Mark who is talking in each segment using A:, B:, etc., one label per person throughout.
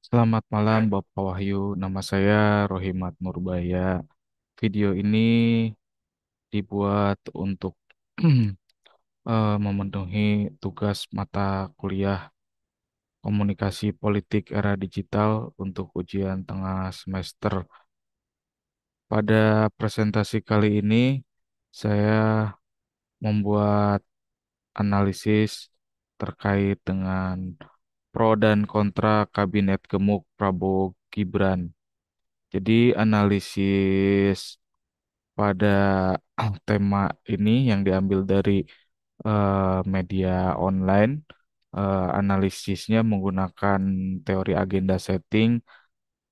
A: Selamat malam Bapak Wahyu, nama saya Rohimat Nurbaya. Video ini dibuat untuk memenuhi tugas mata kuliah Komunikasi Politik Era Digital untuk ujian tengah semester. Pada presentasi kali ini, saya membuat analisis terkait dengan pro dan kontra Kabinet Gemuk Prabowo Gibran. Jadi analisis pada tema ini yang diambil dari media online. Analisisnya menggunakan teori agenda setting,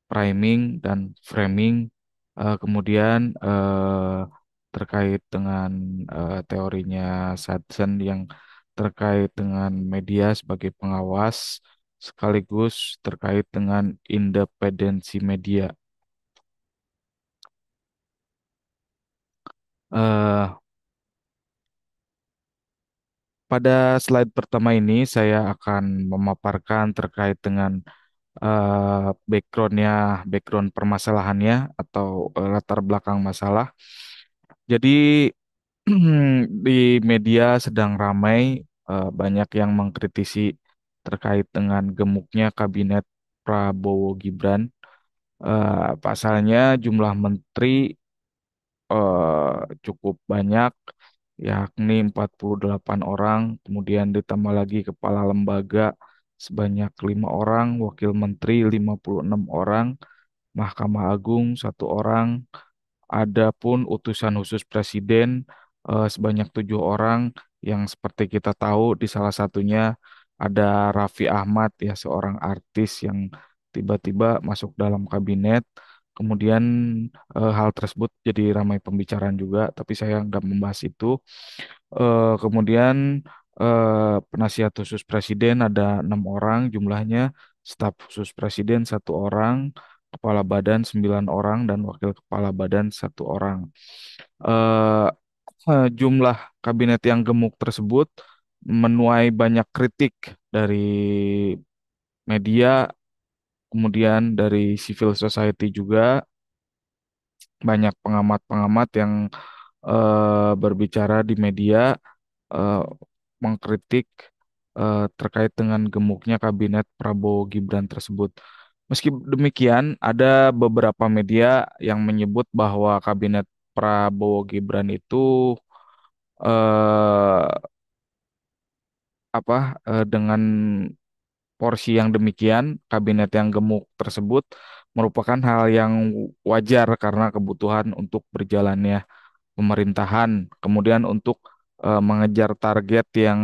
A: priming, dan framing. Kemudian terkait dengan teorinya Sutton yang terkait dengan media sebagai pengawas, sekaligus terkait dengan independensi media. Eh, Pada slide pertama ini saya akan memaparkan terkait dengan background permasalahannya atau latar belakang masalah. Jadi di media sedang ramai, banyak yang mengkritisi terkait dengan gemuknya kabinet Prabowo Gibran. Pasalnya jumlah menteri cukup banyak, yakni 48 orang, kemudian ditambah lagi kepala lembaga sebanyak 5 orang, wakil menteri 56 orang, Mahkamah Agung 1 orang, adapun utusan khusus presiden sebanyak 7 orang, yang seperti kita tahu di salah satunya ada Raffi Ahmad, ya seorang artis yang tiba-tiba masuk dalam kabinet. Kemudian hal tersebut jadi ramai pembicaraan juga, tapi saya nggak membahas itu. Kemudian penasihat khusus presiden ada 6 orang jumlahnya, staf khusus presiden 1 orang, kepala badan 9 orang, dan wakil kepala badan 1 orang. Eh, Jumlah kabinet yang gemuk tersebut menuai banyak kritik dari media, kemudian dari civil society juga. Banyak pengamat-pengamat yang berbicara di media, eh, mengkritik terkait dengan gemuknya kabinet Prabowo Gibran tersebut. Meski demikian, ada beberapa media yang menyebut bahwa kabinet Prabowo Gibran itu eh, dengan porsi yang demikian, kabinet yang gemuk tersebut merupakan hal yang wajar karena kebutuhan untuk berjalannya pemerintahan, kemudian untuk mengejar target yang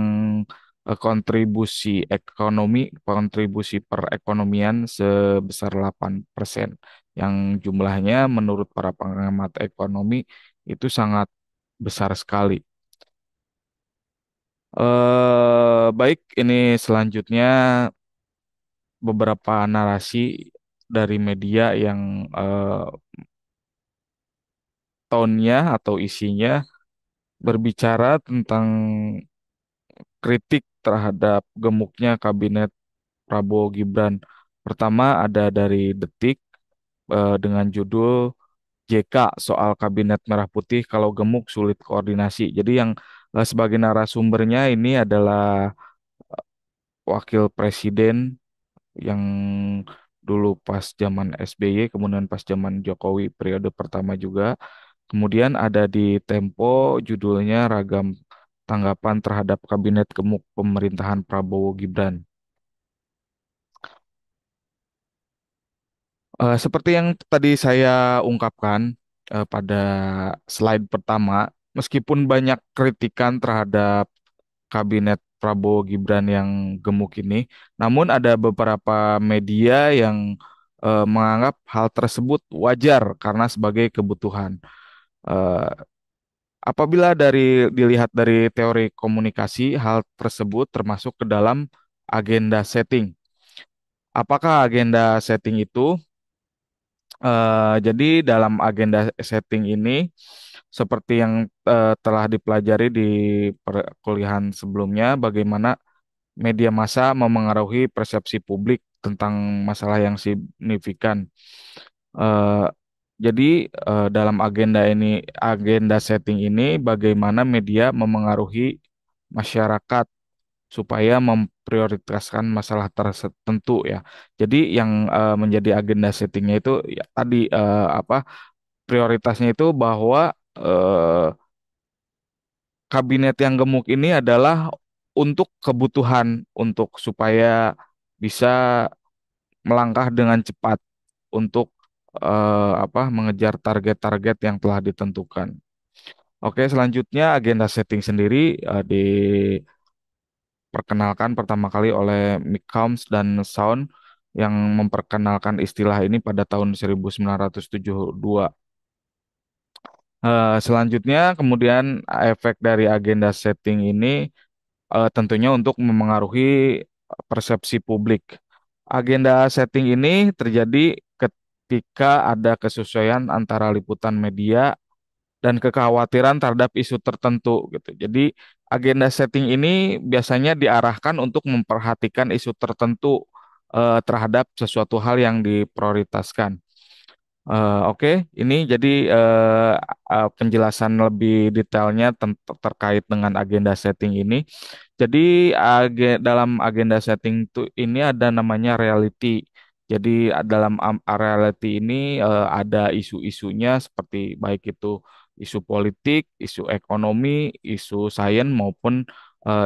A: kontribusi perekonomian sebesar 8%, yang jumlahnya menurut para pengamat ekonomi itu sangat besar sekali. Baik, ini selanjutnya beberapa narasi dari media yang tone-nya atau isinya berbicara tentang kritik terhadap gemuknya kabinet Prabowo Gibran. Pertama ada dari Detik dengan judul JK soal kabinet merah putih kalau gemuk sulit koordinasi. Jadi yang sebagai narasumbernya ini adalah wakil presiden yang dulu pas zaman SBY, kemudian pas zaman Jokowi periode pertama juga. Kemudian ada di Tempo judulnya Ragam Tanggapan Terhadap Kabinet Gemuk Pemerintahan Prabowo Gibran. Seperti yang tadi saya ungkapkan pada slide pertama, meskipun banyak kritikan terhadap kabinet Prabowo Gibran yang gemuk ini, namun ada beberapa media yang menganggap hal tersebut wajar karena sebagai kebutuhan. Eh, Apabila dilihat dari teori komunikasi, hal tersebut termasuk ke dalam agenda setting. Apakah agenda setting itu? Jadi dalam agenda setting ini, seperti yang telah dipelajari di perkuliahan sebelumnya, bagaimana media massa memengaruhi persepsi publik tentang masalah yang signifikan. Eh, jadi dalam agenda setting ini, bagaimana media memengaruhi masyarakat supaya memprioritaskan masalah tertentu ya. Jadi yang menjadi agenda settingnya itu ya, tadi apa prioritasnya itu bahwa eh, kabinet yang gemuk ini adalah untuk kebutuhan untuk supaya bisa melangkah dengan cepat untuk mengejar target-target yang telah ditentukan. Oke, selanjutnya agenda setting sendiri diperkenalkan pertama kali oleh Mick Combs dan Sound yang memperkenalkan istilah ini pada tahun 1972. Selanjutnya, kemudian efek dari agenda setting ini tentunya untuk memengaruhi persepsi publik. Agenda setting ini terjadi ketika ada kesesuaian antara liputan media dan kekhawatiran terhadap isu tertentu gitu. Jadi agenda setting ini biasanya diarahkan untuk memperhatikan isu tertentu terhadap sesuatu hal yang diprioritaskan. Oke, ini jadi penjelasan lebih detailnya terkait dengan agenda setting ini. Jadi dalam agenda setting ini ada namanya reality. Jadi dalam reality ini ada isu-isunya seperti baik itu isu politik, isu ekonomi, isu sains maupun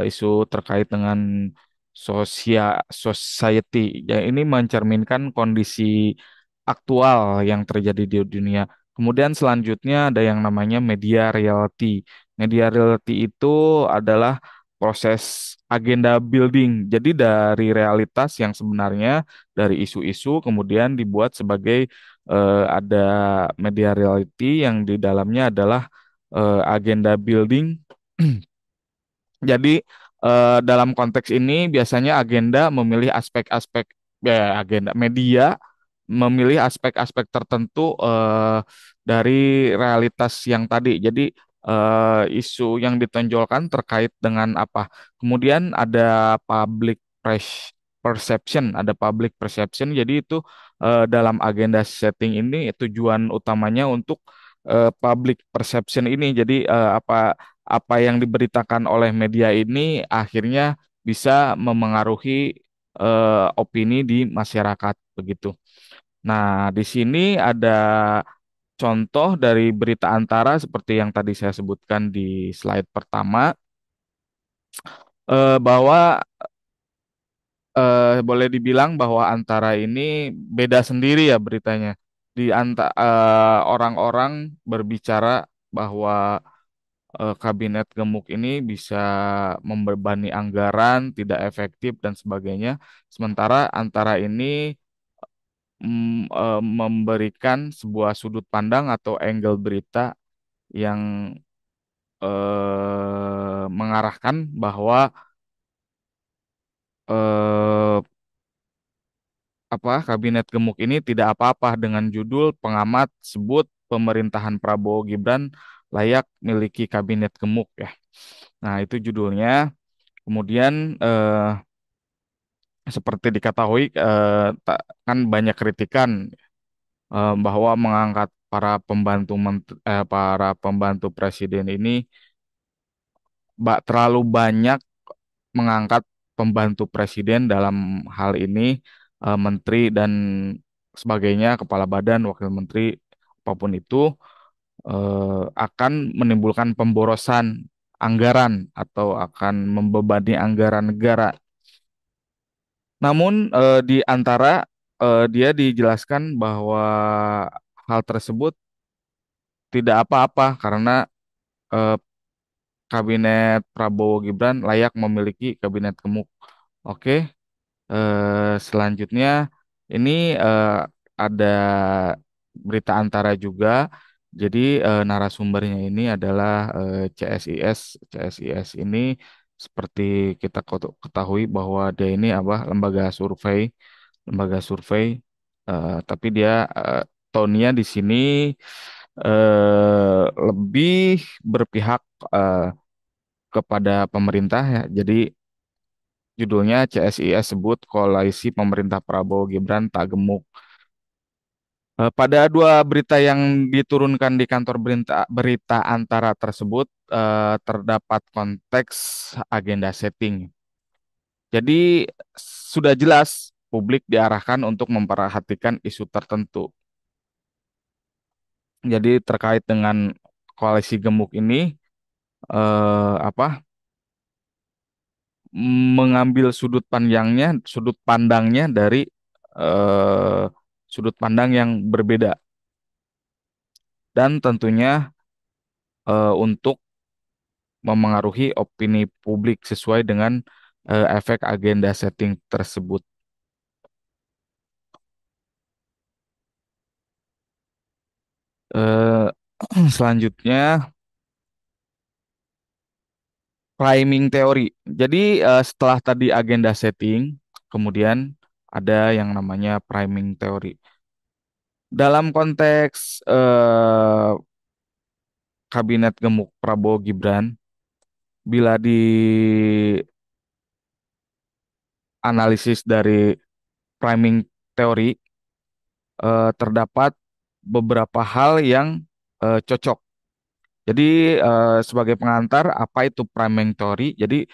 A: isu terkait dengan society. Ya, ini mencerminkan kondisi aktual yang terjadi di dunia. Kemudian selanjutnya ada yang namanya media reality. Media reality itu adalah proses agenda building. Jadi dari realitas yang sebenarnya, dari isu-isu kemudian dibuat sebagai ada media reality yang di dalamnya adalah agenda building. Jadi dalam konteks ini biasanya agenda memilih aspek-aspek agenda media memilih aspek-aspek tertentu dari realitas yang tadi. Jadi isu yang ditonjolkan terkait dengan apa. Kemudian ada public perception, ada public perception. Jadi itu dalam agenda setting ini tujuan utamanya untuk public perception ini. Jadi apa yang diberitakan oleh media ini akhirnya bisa memengaruhi opini di masyarakat begitu. Nah, di sini ada contoh dari berita antara seperti yang tadi saya sebutkan di slide pertama, bahwa boleh dibilang bahwa antara ini beda sendiri ya beritanya. Orang-orang berbicara bahwa kabinet gemuk ini bisa membebani anggaran, tidak efektif dan sebagainya. Sementara antara ini memberikan sebuah sudut pandang atau angle berita yang mengarahkan bahwa eh, kabinet gemuk ini tidak apa-apa dengan judul pengamat sebut pemerintahan Prabowo Gibran layak miliki kabinet gemuk ya. Nah, itu judulnya. Kemudian seperti diketahui kan banyak kritikan bahwa mengangkat para pembantu presiden ini terlalu banyak mengangkat pembantu presiden dalam hal ini menteri dan sebagainya, kepala badan, wakil menteri, apapun itu akan menimbulkan pemborosan anggaran atau akan membebani anggaran negara. Namun di antara dia dijelaskan bahwa hal tersebut tidak apa-apa karena eh, kabinet Prabowo Gibran layak memiliki kabinet gemuk. Oke. Selanjutnya ini ada berita antara juga. Jadi narasumbernya ini adalah CSIS. CSIS ini seperti kita ketahui bahwa dia ini apa lembaga survei. Tapi dia tonnya di sini lebih berpihak eh, kepada pemerintah ya. Jadi Judulnya CSIS sebut koalisi pemerintah Prabowo Gibran tak gemuk. Pada dua berita yang diturunkan di kantor berita, berita antara tersebut terdapat konteks agenda setting. Jadi sudah jelas publik diarahkan untuk memperhatikan isu tertentu. Jadi terkait dengan koalisi gemuk ini apa mengambil sudut pandangnya dari eh, sudut pandang yang berbeda dan tentunya untuk memengaruhi opini publik sesuai dengan efek agenda setting tersebut. Eh, selanjutnya priming teori. Jadi setelah tadi agenda setting, kemudian ada yang namanya priming teori. Dalam konteks kabinet gemuk Prabowo Gibran, bila dianalisis dari priming teori, terdapat beberapa hal yang cocok. Jadi sebagai pengantar, apa itu priming teori? Jadi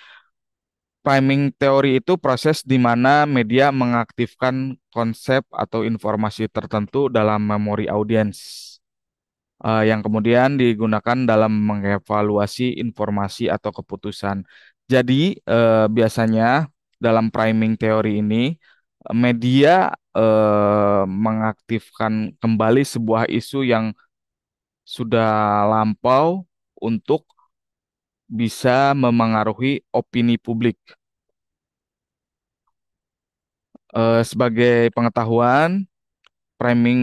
A: priming teori itu proses di mana media mengaktifkan konsep atau informasi tertentu dalam memori audiens, yang kemudian digunakan dalam mengevaluasi informasi atau keputusan. Jadi biasanya dalam priming teori ini media mengaktifkan kembali sebuah isu yang sudah lampau untuk bisa memengaruhi opini publik. Sebagai pengetahuan, framing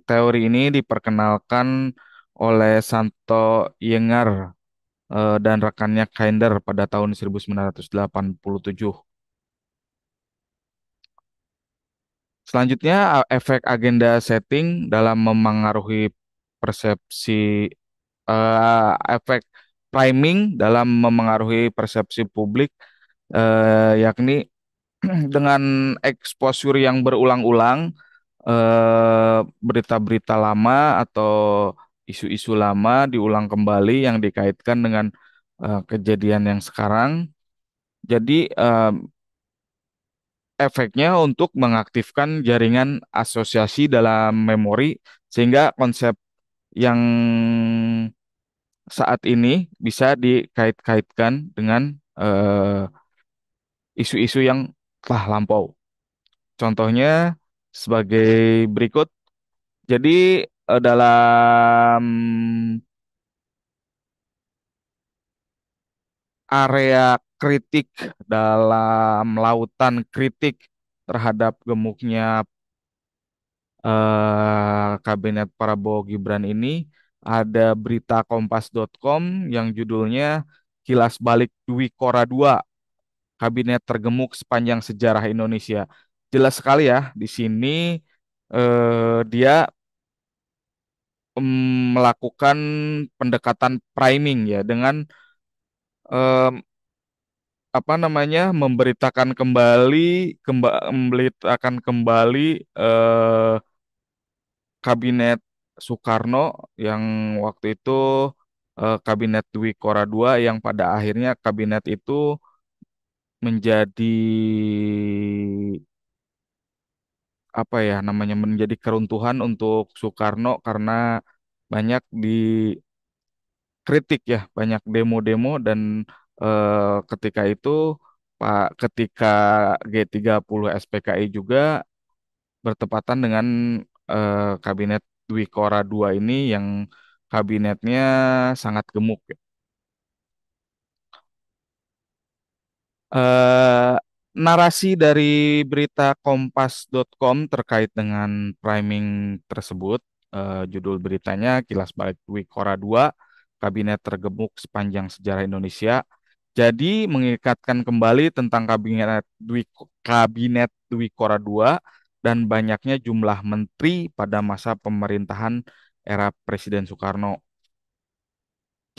A: teori ini diperkenalkan oleh Santo Yengar dan rekannya Kinder pada tahun 1987. Selanjutnya, efek agenda setting dalam memengaruhi persepsi efek priming dalam memengaruhi persepsi publik, yakni dengan exposure yang berulang-ulang, berita-berita lama atau isu-isu lama diulang kembali yang dikaitkan dengan kejadian yang sekarang. Jadi efeknya untuk mengaktifkan jaringan asosiasi dalam memori sehingga konsep yang saat ini bisa dikait-kaitkan dengan isu-isu yang telah lampau. Contohnya sebagai berikut. Jadi dalam area kritik, dalam lautan kritik terhadap gemuknya kabinet Prabowo Gibran ini, ada berita kompas.com yang judulnya Kilas Balik Dwi Kora II, Kabinet Tergemuk Sepanjang Sejarah Indonesia. Jelas sekali ya, di sini dia melakukan pendekatan priming ya dengan em, apa namanya memberitakan kembali kabinet Soekarno yang waktu itu kabinet Dwi Kora II yang pada akhirnya kabinet itu menjadi apa ya namanya menjadi keruntuhan untuk Soekarno karena banyak dikritik ya, banyak demo-demo dan ketika itu ketika G30 SPKI juga bertepatan dengan kabinet Dwi Kora II ini yang kabinetnya sangat gemuk ya. Eh, narasi dari berita kompas.com terkait dengan priming tersebut, judul beritanya Kilas Balik Dwi Kora II, Kabinet Tergemuk Sepanjang Sejarah Indonesia. Jadi mengikatkan kembali tentang kabinet Dwi Kora II dan banyaknya jumlah menteri pada masa pemerintahan era Presiden Soekarno.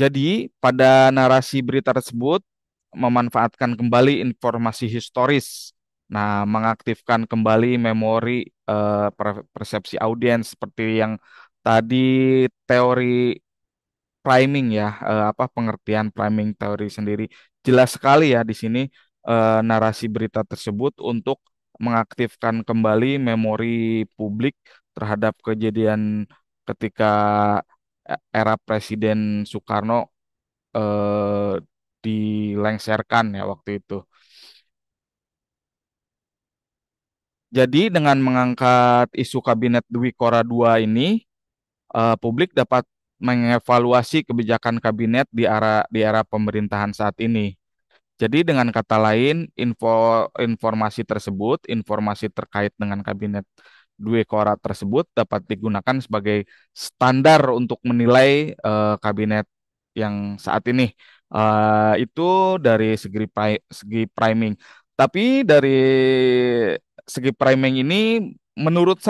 A: Jadi pada narasi berita tersebut memanfaatkan kembali informasi historis. Nah, mengaktifkan kembali memori persepsi audiens seperti yang tadi teori priming ya, apa pengertian priming teori sendiri. Jelas sekali ya di sini narasi berita tersebut untuk mengaktifkan kembali memori publik terhadap kejadian ketika era Presiden Soekarno eh, dilengsarkan ya waktu itu. Jadi dengan mengangkat isu kabinet Dwi Kora II ini, publik dapat mengevaluasi kebijakan kabinet di era pemerintahan saat ini. Jadi dengan kata lain, informasi terkait dengan kabinet Dwi Kora tersebut dapat digunakan sebagai standar untuk menilai kabinet yang saat ini. Itu dari segi priming. Tapi dari segi priming ini, menurut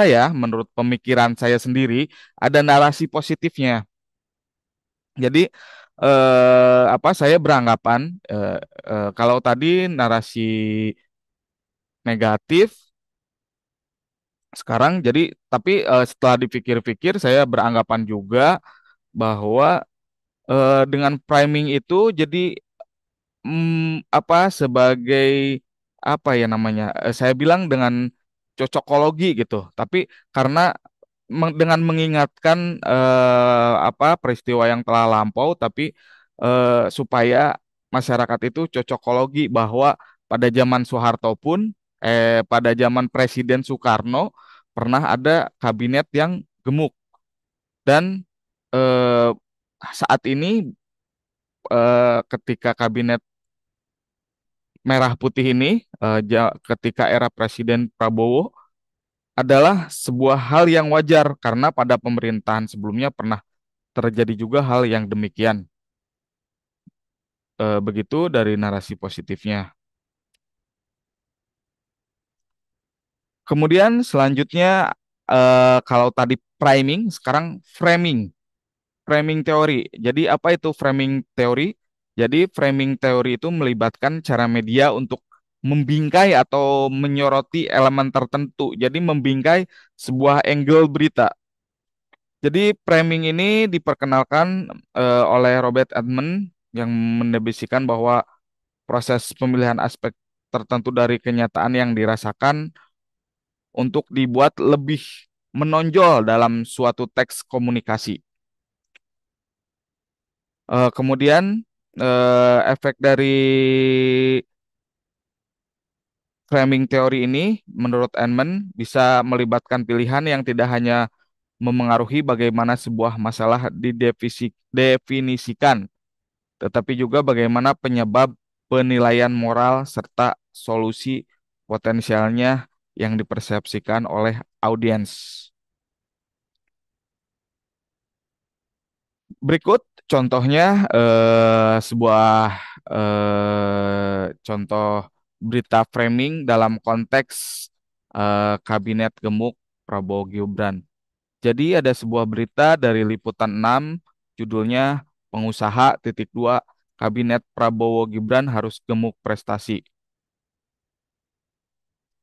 A: pemikiran saya sendiri, ada narasi positifnya. Jadi saya beranggapan kalau tadi narasi negatif, sekarang jadi tapi setelah dipikir-pikir saya beranggapan juga bahwa dengan priming itu jadi sebagai apa ya namanya, saya bilang dengan cocokologi gitu. Tapi karena dengan mengingatkan peristiwa yang telah lampau, tapi supaya masyarakat itu cocokologi bahwa pada zaman Soeharto pun, pada zaman Presiden Soekarno pernah ada kabinet yang gemuk, dan eh, saat ini ketika kabinet merah putih ini, ketika era Presiden Prabowo, adalah sebuah hal yang wajar karena pada pemerintahan sebelumnya pernah terjadi juga hal yang demikian. Begitu dari narasi positifnya. Kemudian selanjutnya, kalau tadi priming, sekarang framing. Framing teori. Jadi apa itu framing teori? Jadi framing teori itu melibatkan cara media untuk membingkai atau menyoroti elemen tertentu. Jadi membingkai sebuah angle berita. Jadi framing ini diperkenalkan oleh Robert Edmond yang mendefinisikan bahwa proses pemilihan aspek tertentu dari kenyataan yang dirasakan untuk dibuat lebih menonjol dalam suatu teks komunikasi. Kemudian efek dari framing teori ini menurut Edmond bisa melibatkan pilihan yang tidak hanya memengaruhi bagaimana sebuah masalah didefinisikan, tetapi juga bagaimana penyebab, penilaian moral, serta solusi potensialnya yang dipersepsikan oleh audiens. Berikut contohnya, sebuah contoh berita framing dalam konteks kabinet gemuk Prabowo Gibran. Jadi ada sebuah berita dari Liputan 6, judulnya Pengusaha titik dua Kabinet Prabowo Gibran harus gemuk prestasi.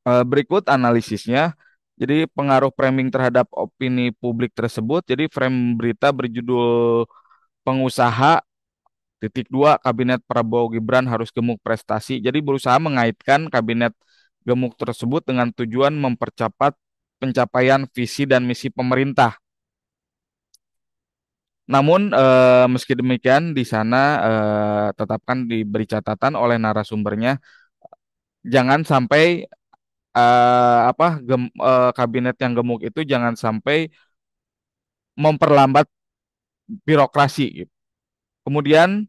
A: Berikut analisisnya. Jadi pengaruh framing terhadap opini publik tersebut. Jadi frame berita berjudul Pengusaha titik dua Kabinet Prabowo Gibran harus gemuk prestasi. Jadi berusaha mengaitkan kabinet gemuk tersebut dengan tujuan mempercepat pencapaian visi dan misi pemerintah. Namun meski demikian di sana tetapkan diberi catatan oleh narasumbernya, jangan sampai kabinet yang gemuk itu jangan sampai memperlambat birokrasi gitu. Kemudian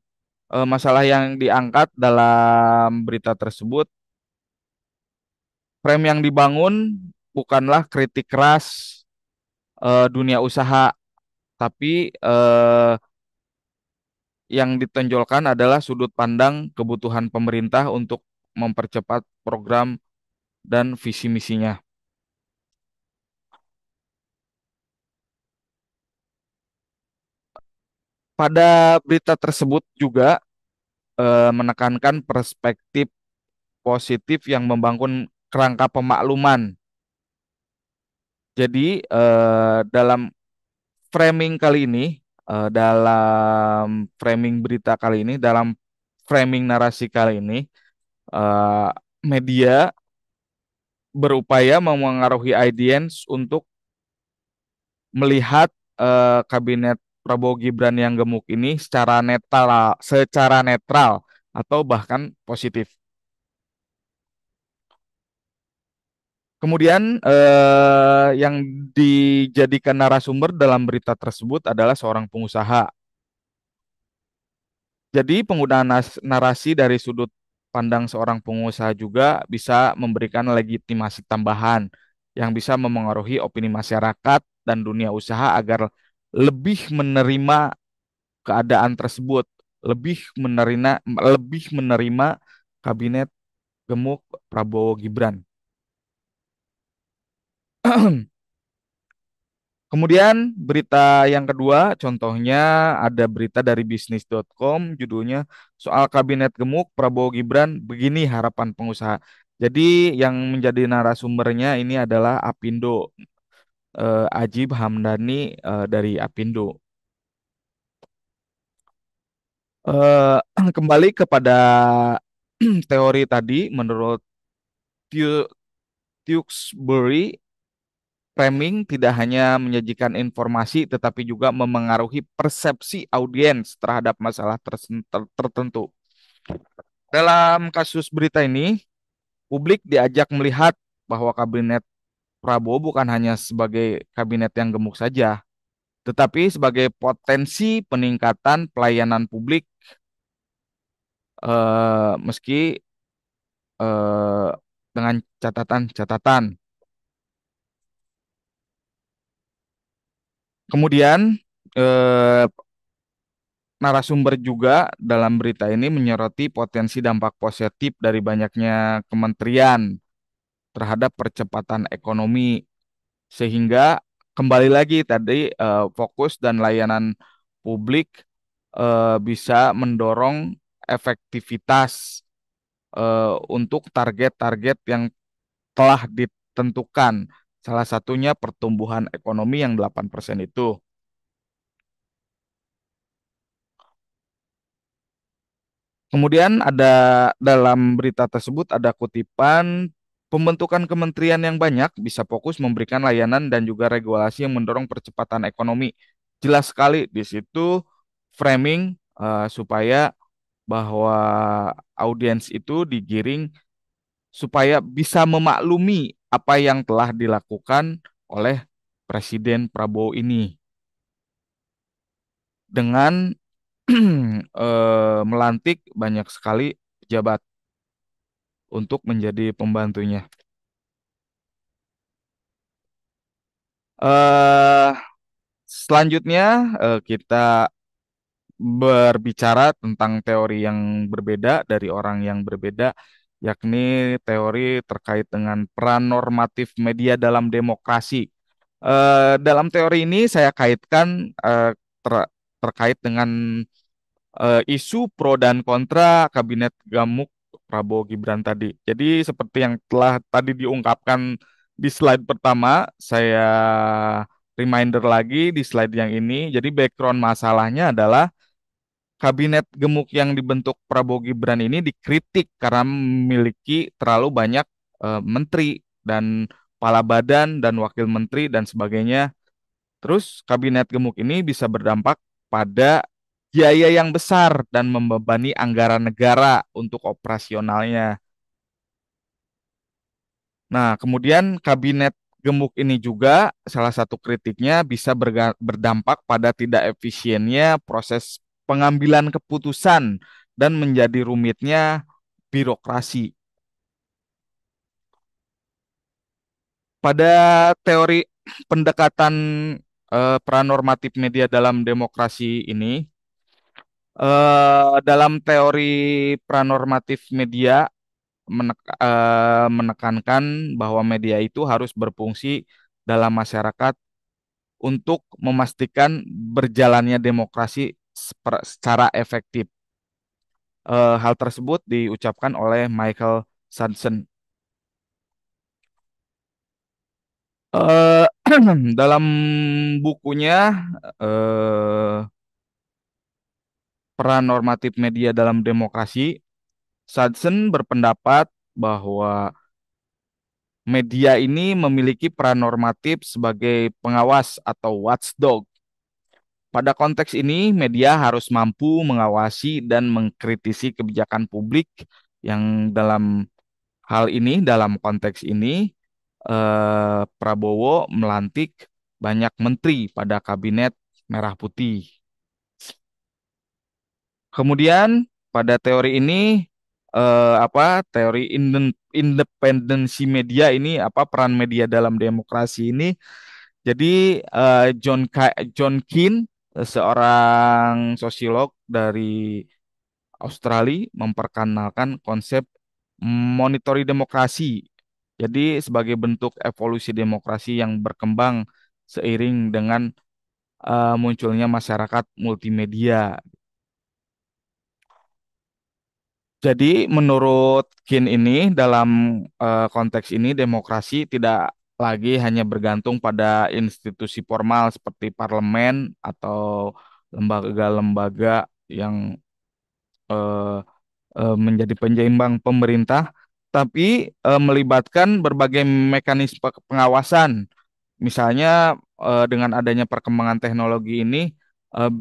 A: masalah yang diangkat dalam berita tersebut, frame yang dibangun bukanlah kritik keras dunia usaha, tapi yang ditonjolkan adalah sudut pandang kebutuhan pemerintah untuk mempercepat program dan visi misinya. Pada berita tersebut juga menekankan perspektif positif yang membangun kerangka pemakluman. Jadi dalam framing kali ini, dalam framing berita kali ini, dalam framing narasi kali ini, eh, media berupaya memengaruhi audiens untuk melihat kabinet Prabowo Gibran yang gemuk ini secara netral atau bahkan positif. Kemudian yang dijadikan narasumber dalam berita tersebut adalah seorang pengusaha. Jadi penggunaan narasi dari sudut pandang seorang pengusaha juga bisa memberikan legitimasi tambahan yang bisa memengaruhi opini masyarakat dan dunia usaha agar lebih menerima keadaan tersebut, lebih menerima kabinet gemuk Prabowo Gibran. Kemudian berita yang kedua, contohnya ada berita dari bisnis.com, judulnya soal kabinet gemuk Prabowo Gibran, begini harapan pengusaha. Jadi yang menjadi narasumbernya ini adalah Apindo, Ajib Hamdani dari Apindo. Eh, Kembali kepada teori tadi, menurut Tew- Tewksbury, framing tidak hanya menyajikan informasi, tetapi juga memengaruhi persepsi audiens terhadap masalah tertentu. Dalam kasus berita ini, publik diajak melihat bahwa kabinet Prabowo bukan hanya sebagai kabinet yang gemuk saja, tetapi sebagai potensi peningkatan pelayanan publik meski eh, dengan catatan-catatan. Kemudian eh, narasumber juga dalam berita ini menyoroti potensi dampak positif dari banyaknya kementerian terhadap percepatan ekonomi, sehingga kembali lagi tadi fokus dan layanan publik bisa mendorong efektivitas untuk target-target yang telah ditentukan. Salah satunya pertumbuhan ekonomi yang 8% itu. Kemudian ada dalam berita tersebut ada kutipan pembentukan kementerian yang banyak bisa fokus memberikan layanan dan juga regulasi yang mendorong percepatan ekonomi. Jelas sekali di situ framing supaya bahwa audiens itu digiring supaya bisa memaklumi apa yang telah dilakukan oleh Presiden Prabowo ini dengan melantik banyak sekali pejabat untuk menjadi pembantunya. eh Selanjutnya kita berbicara tentang teori yang berbeda dari orang yang berbeda, yakni teori terkait dengan peran normatif media dalam demokrasi. Dalam teori ini saya kaitkan terkait dengan isu pro dan kontra kabinet gemuk Prabowo Gibran tadi. Jadi seperti yang telah tadi diungkapkan di slide pertama, saya reminder lagi di slide yang ini. Jadi background masalahnya adalah kabinet gemuk yang dibentuk Prabowo Gibran ini dikritik karena memiliki terlalu banyak menteri dan kepala badan dan wakil menteri dan sebagainya. Terus kabinet gemuk ini bisa berdampak pada biaya yang besar dan membebani anggaran negara untuk operasionalnya. Nah, kemudian kabinet gemuk ini juga salah satu kritiknya bisa berdampak pada tidak efisiennya proses pengambilan keputusan dan menjadi rumitnya birokrasi. Pada teori pendekatan pranormatif media dalam demokrasi ini, dalam teori pranormatif media menekankan bahwa media itu harus berfungsi dalam masyarakat untuk memastikan berjalannya demokrasi secara efektif. Hal tersebut diucapkan oleh Michael Sadson. Eh, dalam bukunya eh, Peran Normatif Media dalam Demokrasi, Sadson berpendapat bahwa media ini memiliki peran normatif sebagai pengawas atau watchdog. Pada konteks ini, media harus mampu mengawasi dan mengkritisi kebijakan publik yang dalam konteks ini, Prabowo melantik banyak menteri pada kabinet Merah Putih. Kemudian pada teori ini teori independensi media ini peran media dalam demokrasi ini. Jadi John Keane, seorang sosiolog dari Australia, memperkenalkan konsep monitori demokrasi. Jadi sebagai bentuk evolusi demokrasi yang berkembang seiring dengan munculnya masyarakat multimedia. Jadi menurut Kin ini dalam konteks ini demokrasi tidak lagi hanya bergantung pada institusi formal seperti parlemen atau lembaga-lembaga yang eh, menjadi penyeimbang pemerintah, tapi melibatkan berbagai mekanisme pengawasan. Misalnya dengan adanya perkembangan teknologi ini eh,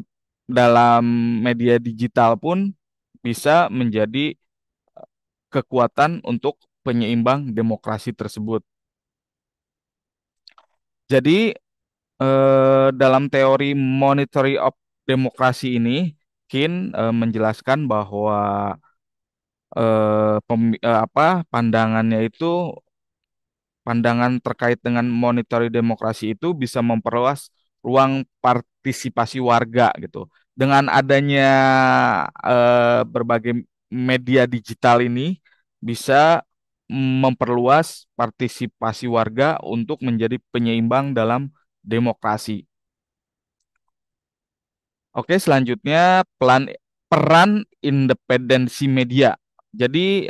A: dalam media digital pun bisa menjadi kekuatan untuk penyeimbang demokrasi tersebut. Jadi dalam teori monetary of demokrasi ini, Kin menjelaskan bahwa pandangannya itu pandangan terkait dengan monetary demokrasi itu bisa memperluas ruang partisipasi warga gitu. Dengan adanya berbagai media digital ini bisa memperluas partisipasi warga untuk menjadi penyeimbang dalam demokrasi. Oke, selanjutnya peran independensi media. Jadi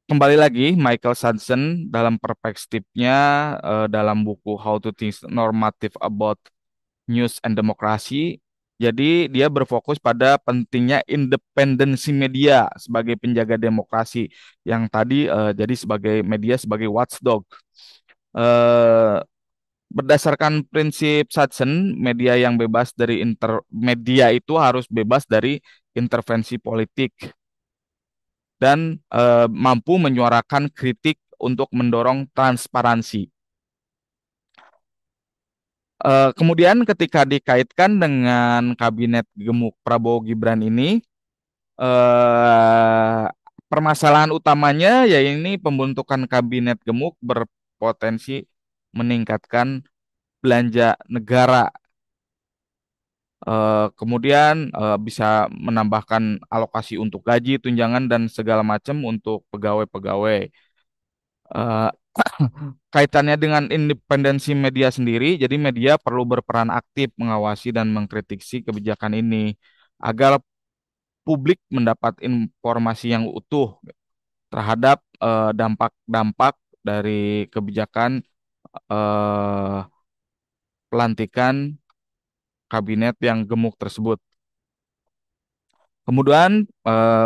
A: kembali lagi Michael Sadson dalam perspektifnya dalam buku How to Think Normative About News and Democracy. Jadi dia berfokus pada pentingnya independensi media sebagai penjaga demokrasi yang tadi jadi sebagai media sebagai watchdog. Eh, Berdasarkan prinsip Sadson, media yang bebas dari media itu harus bebas dari intervensi politik dan mampu menyuarakan kritik untuk mendorong transparansi. Kemudian ketika dikaitkan dengan kabinet gemuk Prabowo Gibran ini, eh, permasalahan utamanya yaitu pembentukan kabinet gemuk berpotensi meningkatkan belanja negara. Kemudian bisa menambahkan alokasi untuk gaji, tunjangan dan segala macam untuk pegawai-pegawai. Eh, Kaitannya dengan independensi media sendiri, jadi media perlu berperan aktif mengawasi dan mengkritisi kebijakan ini agar publik mendapat informasi yang utuh terhadap dampak-dampak dari kebijakan eh, pelantikan kabinet yang gemuk tersebut. Kemudian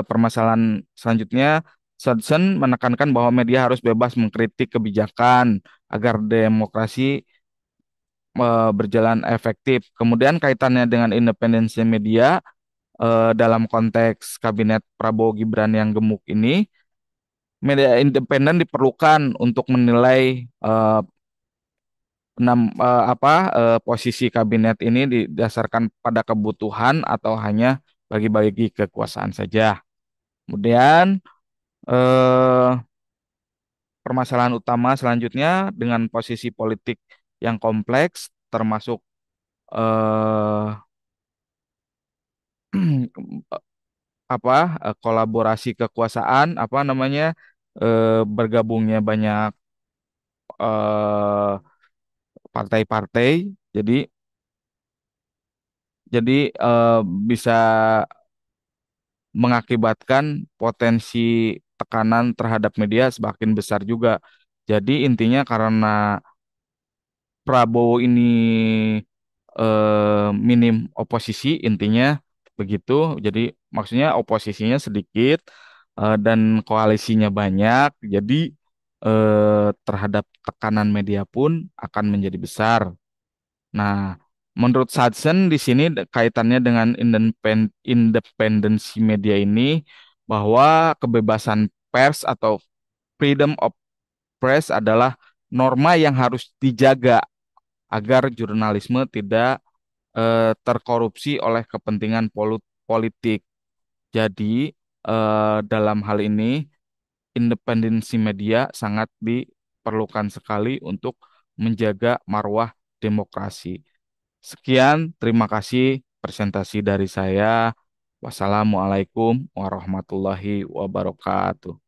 A: permasalahan selanjutnya, Sudson menekankan bahwa media harus bebas mengkritik kebijakan agar demokrasi berjalan efektif. Kemudian kaitannya dengan independensi media dalam konteks kabinet Prabowo Gibran yang gemuk ini, media independen diperlukan untuk menilai posisi kabinet ini didasarkan pada kebutuhan atau hanya bagi-bagi kekuasaan saja. Kemudian eh, permasalahan utama selanjutnya dengan posisi politik yang kompleks, termasuk eh, kolaborasi kekuasaan bergabungnya banyak eh, partai-partai jadi jadi bisa mengakibatkan potensi tekanan terhadap media semakin besar juga. Jadi intinya karena Prabowo ini minim oposisi intinya begitu. Jadi maksudnya oposisinya sedikit dan koalisinya banyak. Jadi terhadap tekanan media pun akan menjadi besar. Nah, menurut Hudson di sini kaitannya dengan independensi media ini bahwa kebebasan pers atau freedom of press adalah norma yang harus dijaga agar jurnalisme tidak terkorupsi oleh kepentingan politik. Jadi, dalam hal ini, independensi media sangat diperlukan sekali untuk menjaga marwah demokrasi. Sekian, terima kasih presentasi dari saya. Wassalamualaikum warahmatullahi wabarakatuh.